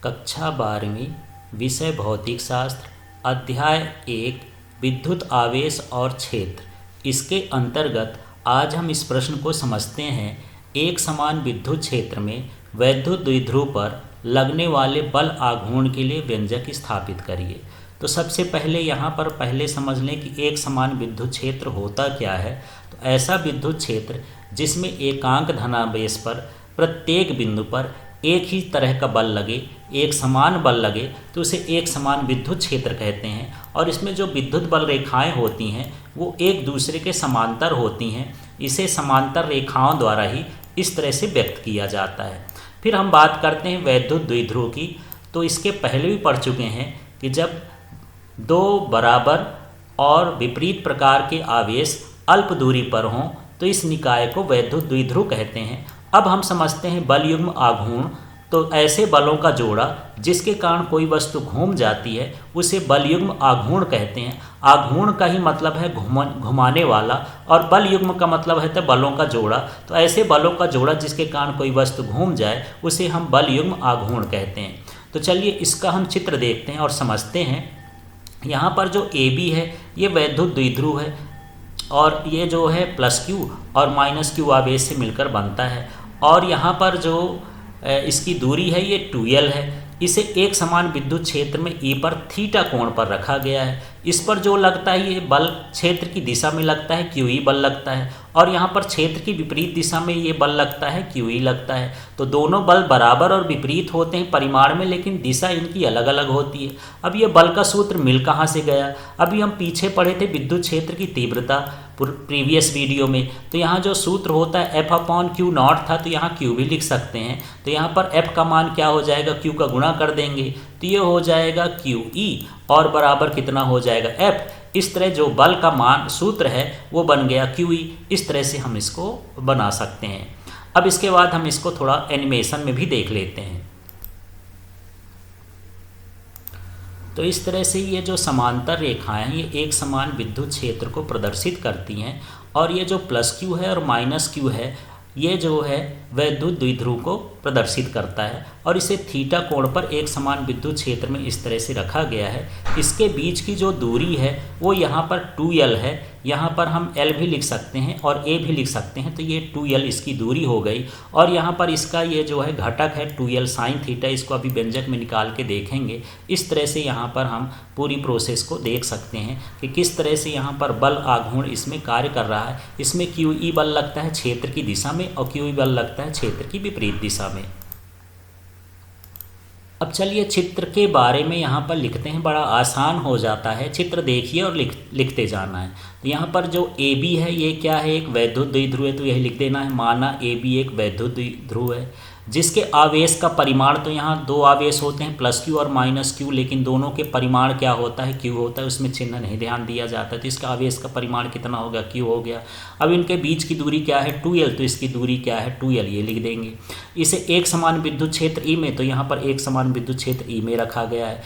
कक्षा 12वीं, विषय भौतिक शास्त्र, अध्याय 1, विद्युत आवेश और क्षेत्र। इसके अंतर्गत आज हम इस प्रश्न को समझते हैं। एक समान विद्युत क्षेत्र में वैद्युत द्विध्रुव पर लगने वाले बल आघूर्ण के लिए व्यंजक स्थापित करिए। तो सबसे पहले यहाँ पर समझ लें कि एक समान विद्युत क्षेत्र होता क्या है। तो ऐसा विद्युत क्षेत्र जिसमें एकांक धनावेश पर प्रत्येक बिंदु पर एक ही तरह का बल लगे, एक समान बल लगे, तो उसे एक समान विद्युत क्षेत्र कहते हैं। और इसमें जो विद्युत बल रेखाएं होती हैं वो एक दूसरे के समांतर होती हैं। इसे समांतर रेखाओं द्वारा ही इस तरह से व्यक्त किया जाता है। फिर हम बात करते हैं वैद्युत द्विध्रुव की। तो इसके पहले भी पढ़ चुके हैं कि जब दो बराबर और विपरीत प्रकार के आवेश अल्प दूरी पर हों तो इस निकाय को वैद्युत द्विध्रुव कहते हैं। अब हम समझते हैं बल युग्म आघूर्ण। तो ऐसे बलों का जोड़ा जिसके कारण कोई वस्तु घूम जाती है उसे बल युग्म आघूर्ण कहते हैं। आघूर्ण का ही मतलब है घुमाने वाला, और बल युग्म का मतलब है बलों का जोड़ा। तो ऐसे बलों का जोड़ा जिसके कारण कोई वस्तु घूम जाए उसे हम बल युग्म आघूर्ण कहते हैं। तो चलिए इसका हम चित्र देखते हैं और समझते हैं। यहाँ पर जो ए बी है ये वैद्युत द्विध्रुव है, और ये जो है प्लस क्यू और माइनस क्यू आवेश से मिलकर बनता है। और यहाँ पर जो इसकी दूरी है ये 2L है। इसे एक समान विद्युत क्षेत्र में E पर थीटा कोण पर रखा गया है। इस पर जो लगता है ये बल क्षेत्र की दिशा में लगता है, QE बल लगता है, और यहाँ पर क्षेत्र की विपरीत दिशा में ये बल लगता है, QE लगता है। तो दोनों बल बराबर और विपरीत होते हैं परिमाण में, लेकिन दिशा इनकी अलग अलग होती है। अब ये बल का सूत्र मिल कहाँ से गया? अभी हम पीछे पढ़े थे विद्युत क्षेत्र की तीव्रता प्रीवियस वीडियो में। तो यहाँ जो सूत्र होता है F/Q0 था, तो यहाँ Q भी लिख सकते हैं। तो यहाँ पर F का मान क्या हो जाएगा? Q का गुणा कर देंगे तो ये हो जाएगा QE, और बराबर कितना हो जाएगा? F। इस तरह जो बल का मान सूत्र है वो बन गया QE। इस तरह से हम इसको बना सकते हैं। अब इसके बाद हम इसको थोड़ा एनिमेशन में भी देख लेते हैं। तो इस तरह से ये जो समांतर रेखाएं हैं ये एक समान विद्युत क्षेत्र को प्रदर्शित करती हैं, और ये जो प्लस क्यू है और माइनस क्यू है ये जो है वैद्युत द्विध्रुव को प्रदर्शित करता है, और इसे थीटा कोण पर एक समान विद्युत क्षेत्र में इस तरह से रखा गया है। इसके बीच की जो दूरी है वो यहाँ पर 2L है। यहाँ पर हम L भी लिख सकते हैं और A भी लिख सकते हैं। तो ये 2L इसकी दूरी हो गई, और यहाँ पर इसका ये जो है घटक है 2L साइन थीटा। इसको अभी व्यंजक में निकाल के देखेंगे। इस तरह से यहाँ पर हम पूरी प्रोसेस को देख सकते हैं कि किस तरह से यहाँ पर बल आघूर्ण इसमें कार्य कर रहा है। इसमें QE बल लगता है क्षेत्र की दिशा में, और QE बल लगता है क्षेत्र की विपरीत दिशा में। अब चलिए चित्र के बारे में यहाँ पर लिखते हैं। बड़ा आसान हो जाता है, चित्र देखिए और लिखते जाना है। तो यहाँ पर जो AB है ये क्या है? एक वैद्युत द्विध्रुव है। तो यही लिख देना है, माना AB एक वैद्युत द्विध्रुव है जिसके आवेश का परिमाण, तो यहाँ दो आवेश होते हैं प्लस क्यू और माइनस क्यू, लेकिन दोनों के परिमाण क्या होता है? क्यू होता है। उसमें चिन्ह नहीं ध्यान दिया जाता है। तो इसका आवेश का परिमाण कितना हो गया? क्यू हो गया। अब इनके बीच की दूरी क्या है? 2L। तो इसकी दूरी क्या है? 2L, ये लिख देंगे। इसे एक समान विद्युत क्षेत्र E में, तो यहाँ पर एक समान विद्युत क्षेत्र E में रखा गया है,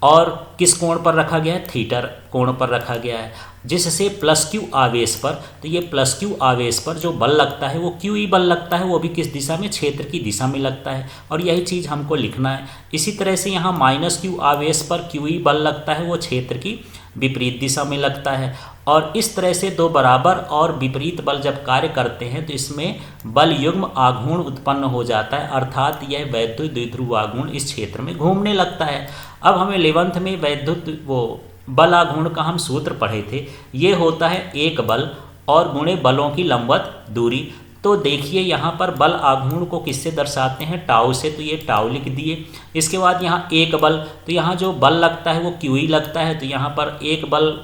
और किस कोण पर रखा गया है? थीटा कोण पर रखा गया है, जिससे प्लस क्यू आवेश पर, तो ये प्लस क्यू आवेश पर जो बल लगता है वो QE बल लगता है। वो भी किस दिशा में? क्षेत्र की दिशा में लगता है, और यही चीज़ हमको लिखना है। इसी तरह से यहाँ माइनस क्यू आवेश पर QE बल लगता है, वो क्षेत्र की विपरीत दिशा में लगता है। और इस तरह से दो बराबर और विपरीत बल जब कार्य करते हैं तो इसमें बल युग्म आघूर्ण उत्पन्न हो जाता है, अर्थात यह वैद्युत द्विध्रुव आघूर्ण इस क्षेत्र में घूमने लगता है। अब हमें 11th में वैद्युत बल आघूर्ण का हम सूत्र पढ़े थे। ये होता है एक बल और गुणे बलों की लंबवत दूरी। तो देखिए यहाँ पर बल आघूर्ण को किससे दर्शाते हैं? टाउ से। तो ये टाउ लिख दिए। इसके बाद यहाँ एक बल, तो यहाँ जो बल लगता है वो QE लगता है। तो यहाँ पर एक बल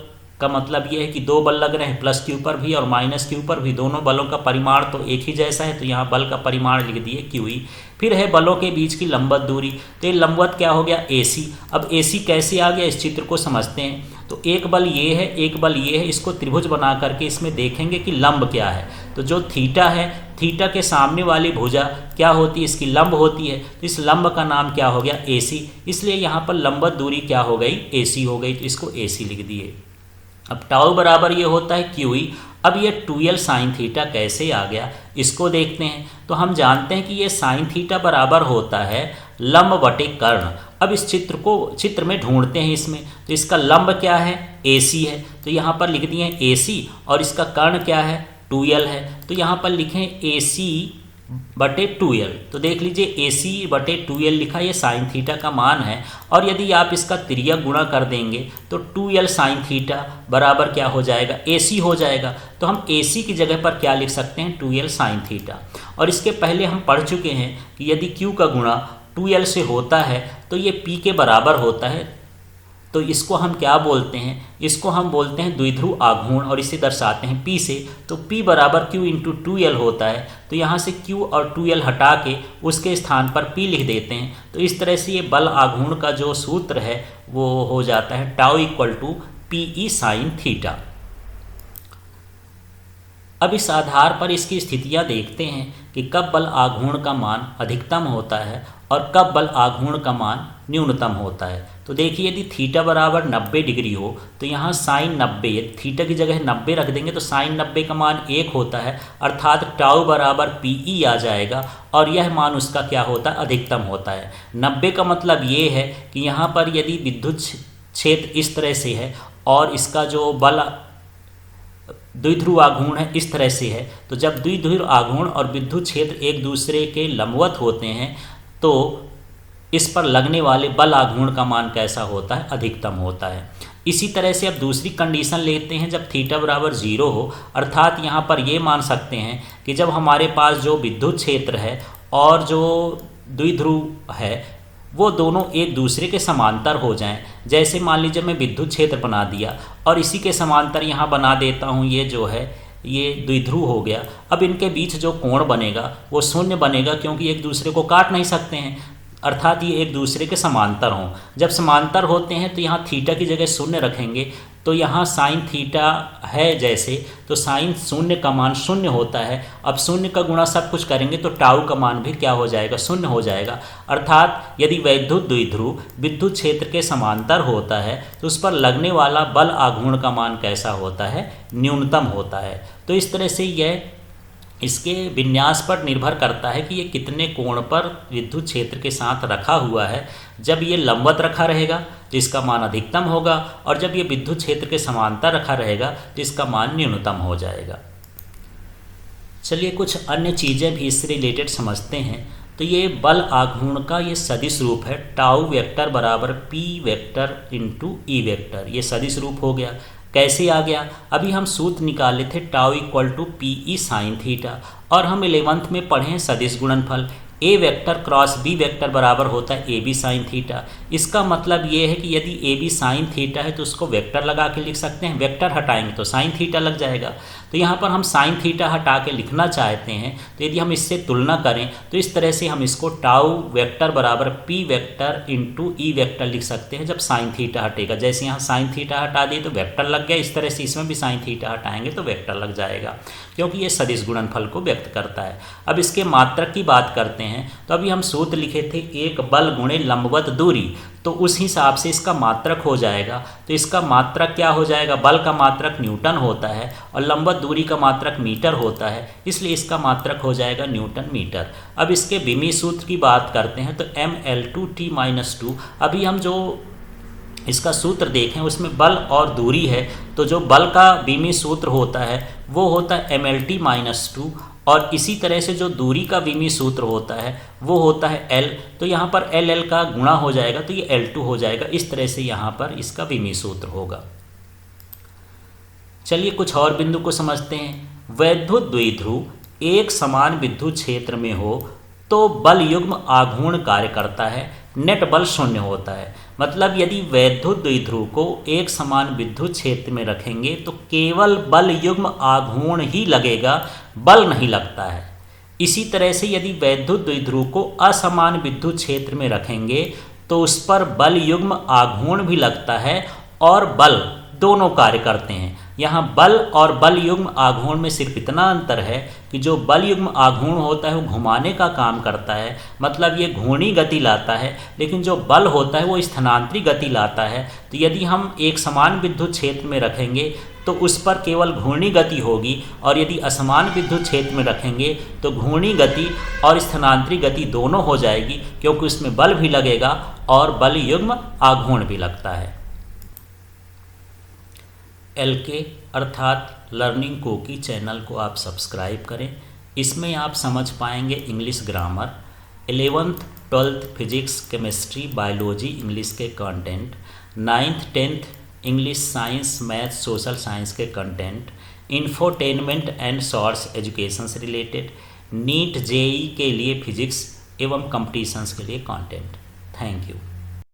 का मतलब ये है कि दो बल लग रहे हैं, प्लस क्यू पर भी और माइनस क्यू पर भी। दोनों बलों का परिमाण तो एक ही जैसा है, तो यहाँ बल का परिमाण लिख दिए QE। फिर है बलों के बीच की लंबवत दूरी। तो ये लंबवत क्या हो गया? AC। अब AC कैसे आ गया इस चित्र को समझते हैं। तो एक बल ये है, एक बल ये है। इसको त्रिभुज बना करके इसमें देखेंगे कि लंब क्या है। तो जो थीटा है, थीटा के सामने वाली भुजा क्या होती है? इसकी लंब होती है। तो इस लंब का नाम क्या हो गया? AC। इसलिए यहाँ पर लंबवत दूरी क्या हो गई? AC हो गई। तो इसको AC लिख दिए। अब टाउ बराबर ये होता है QE। अब ये 2L साइन थीटा कैसे आ गया इसको देखते हैं। तो हम जानते हैं कि ये साइन थीटा बराबर होता है लंब बटे कर्ण। अब इस चित्र में ढूंढते हैं इसमें, तो इसका लंब क्या है, AC है, तो यहाँ पर लिख दिए AC, और इसका कर्ण क्या है, 2l है, तो यहाँ पर लिखें AC बटे 2l। तो देख लीजिए AC बटे 2l लिखा, ये साइन थीटा का मान है, और यदि आप इसका तिर्यक गुणा कर देंगे तो 2l साइन थीटा बराबर क्या हो जाएगा, AC हो जाएगा। तो हम AC की जगह पर क्या लिख सकते हैं, 2l साइन थीटा। और इसके पहले हम पढ़ चुके हैं कि यदि Q का गुणा 2l से होता है तो ये P के बराबर होता है। तो इसको हम क्या बोलते हैं, इसको हम बोलते हैं द्विध्रुव आघूर्ण, और इसे दर्शाते हैं P से। तो P बराबर Q इंटू 2l होता है, तो यहाँ से Q और 2l हटा के उसके स्थान पर P लिख देते हैं। तो इस तरह से ये बल आघूर्ण का जो सूत्र है वो हो जाता है tau equal to PE sine theta. अब इस आधार पर इसकी स्थितियाँ देखते हैं कि कब बल आघूर्ण का मान अधिकतम होता है और कब बल आघूर्ण का मान न्यूनतम होता है। तो देखिए यदि थीटा बराबर 90 डिग्री हो तो यहाँ साइन 90, यदि थीटा की जगह 90 रख देंगे तो साइन 90 का मान 1 होता है, अर्थात टाउ बराबर PE आ जाएगा, और यह मान उसका क्या होता है, अधिकतम होता है। 90 का मतलब ये है कि यहाँ पर यदि विद्युत क्षेत्र इस तरह से है और इसका जो बल द्विध्रुव आघूर्ण है इस तरह से है, तो जब द्विध्रुव आघूर्ण और विद्युत क्षेत्र एक दूसरे के लंबवत होते हैं तो इस पर लगने वाले बल आघूर्ण का मान कैसा होता है, अधिकतम होता है। इसी तरह से अब दूसरी कंडीशन लेते हैं जब थीटा बराबर 0 हो, अर्थात यहाँ पर ये मान सकते हैं कि जब हमारे पास जो विद्युत क्षेत्र है और जो द्विध्रुव है वो दोनों एक दूसरे के समांतर हो जाएं। जैसे मान लीजिए मैं विद्युत क्षेत्र बना दिया और इसी के समांतर यहाँ बना देता हूँ ये जो है ये द्विध्रुव हो गया। अब इनके बीच जो कोण बनेगा वो शून्य बनेगा, क्योंकि एक दूसरे को काट नहीं सकते हैं, अर्थात ये एक दूसरे के समांतर हों। जब समांतर होते हैं तो यहाँ थीटा की जगह शून्य रखेंगे, तो यहाँ साइन थीटा है जैसे, तो साइन शून्य का मान शून्य होता है। अब शून्य का गुणा सब कुछ करेंगे तो टाउ का मान भी क्या हो जाएगा, शून्य हो जाएगा। अर्थात यदि वैद्युत द्विध्रुव विद्युत क्षेत्र के समांतर होता है तो उस पर लगने वाला बल आघूर्ण का मान कैसा होता है, न्यूनतम होता है। तो इस तरह से यह इसके विन्यास पर निर्भर करता है कि ये कितने कोण पर विद्युत क्षेत्र के साथ रखा हुआ है। जब ये लंबवत रखा रहेगा तो इसका मान अधिकतम होगा, और जब ये विद्युत क्षेत्र के समांतर रखा रहेगा तो इसका मान न्यूनतम हो जाएगा। चलिए कुछ अन्य चीज़ें भी इससे रिलेटेड समझते हैं। तो ये बल आघूर्ण का ये सदिश रूप है, टाउ वेक्टर बराबर P vector into E vector, ये सदिश रूप हो गया। कैसे आ गया, अभी हम सूत्र निकाले थे tau equal to PE sine theta, और हम 11th में पढ़े हैं सदिश गुणनफल A vector cross B vector बराबर होता है AB साइन थीटा। इसका मतलब ये है कि यदि AB साइन थीटा है तो उसको वेक्टर लगा के लिख सकते हैं, वेक्टर हटाएंगे तो साइन थीटा लग जाएगा। तो यहाँ पर हम साइन थीटा हटा के लिखना चाहते हैं, तो यदि हम इससे तुलना करें तो इस तरह से हम इसको टाउ वेक्टर बराबर P vector into E vector लिख सकते हैं जब साइन थीटा हटेगा। जैसे यहाँ साइन थीटा हटा दिए तो वेक्टर लग गया, इस तरह से इसमें भी साइन थीटा हटाएंगे तो वेक्टर लग जाएगा, क्योंकि ये सदिश गुणनफल को व्यक्त करता है। अब इसके मात्रक की बात करते हैं। तो अभी हम सूत्र लिखे थे एक बल गुणे लंबवत दूरी, तो उस हिसाब से इसका मात्रक हो जाएगा। तो इसका मात्रक क्या हो जाएगा, बल का मात्रक न्यूटन होता है और लंबवत दूरी का मात्रक मीटर होता है, इसलिए इसका मात्रक हो जाएगा न्यूटन मीटर। अब इसके विमीय सूत्र की बात करते हैं तो mL2T-2। अभी हम जो इसका सूत्र देखें उसमें बल और दूरी है, तो जो बल का विमीय सूत्र होता है वो होता है mLT-2, और इसी तरह से जो दूरी का विमीय सूत्र होता है वो होता है L। तो यहाँ पर LL का गुणा हो जाएगा तो ये L2 हो जाएगा। इस तरह से यहाँ पर इसका विमीय सूत्र होगा। चलिए कुछ और बिंदु को समझते हैं। वैद्युत द्विध्रुव एक समान विद्युत क्षेत्र में हो तो बल युग्म आघूर्ण कार्य करता है, नेट बल शून्य होता है। मतलब यदि वैद्युत द्विध्रुव को एक समान विद्युत क्षेत्र में रखेंगे तो केवल बल युग्म आघूर्ण ही लगेगा, बल नहीं लगता है। इसी तरह से यदि वैद्युत द्विध्रुव को असमान विद्युत क्षेत्र में रखेंगे तो उस पर बल युग्म आघूर्ण भी लगता है और बल दोनों कार्य करते हैं। यहाँ बल और बल युग्म आघूर्ण में सिर्फ इतना अंतर है कि जो बल युग्म आघूर्ण होता है वो घुमाने का काम करता है, मतलब ये घूर्णी गति लाता है, लेकिन जो बल होता है वो स्थानांतरी गति लाता है। तो यदि हम एक समान विद्युत क्षेत्र में रखेंगे तो उस पर केवल घूर्णी गति होगी, और यदि असमान विद्युत क्षेत्र में रखेंगे तो घूर्णी गति और स्थानांतरी गति दोनों हो जाएगी, क्योंकि उसमें बल भी लगेगा और बल युग्म आघूर्ण भी लगता है। LK अर्थात लर्निंग कोकी चैनल को आप सब्सक्राइब करें। इसमें आप समझ पाएंगे English grammar, 11th 12th physics, chemistry, biology English के content, 9th 10th English, science, math, social science के content, infotainment and shorts education से रिलेटेड, नीट JEE के लिए फिजिक्स एवं कंपटीशंस के लिए कंटेंट। Thank you.